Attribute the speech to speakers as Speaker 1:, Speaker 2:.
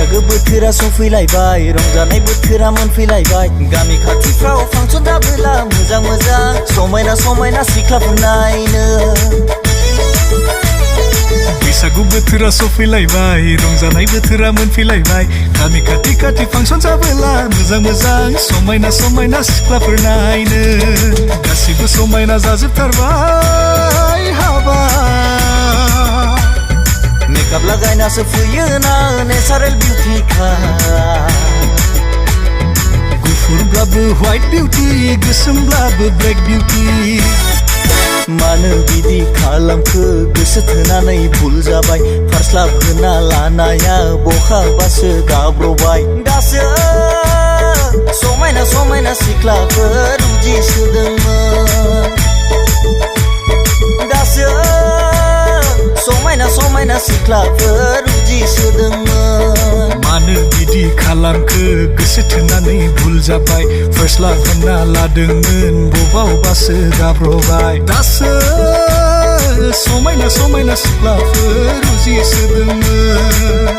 Speaker 1: बैसागो बोथोरा सफैलायबाय रंजानाय बोथोरा मोनफैलायबाय गामि खाथिफ्राव फांसन जाबोला मोजां मोजां समायना समायना सिख्लाफोर नायनो
Speaker 2: बैसागु बोथोरा सफैलायबाय रंजानाय बोथोरा मोनफैलायबाय गामि खाथि खाथि फांसन जाबोला मोजां मोजां समायना समायना सिख्लाफोर नायनो गासिबो समायना जाजोबथारबाय हाबा
Speaker 1: मेकआप लागायनासो फैयो ना नेचारेल बिउटिखा
Speaker 2: गुफुरब्लाबो व्हाइट बिउटि गोसोमब्लाबो ब्लेक बिउटि
Speaker 1: मानो बिदि खालामखो गोसो थोनानै भुल जाबाय फार्स्ट लाभ होना लानाया बहाबासो गाब्रबाय दासो समायना समायना सिख्लाफोर उजिसोदोंमोन दासो समायना समायना सिख्लाफोर उजिसोदोंमोन
Speaker 2: मानो बिदि खालामखो गोसो थोनानै भुल जाबाय फार्स्ट लाभ होना लादोंमोन बबावबासो गाब्रबाय दासो समायना समायना सिख्लाफोर उजिसोदोंमोन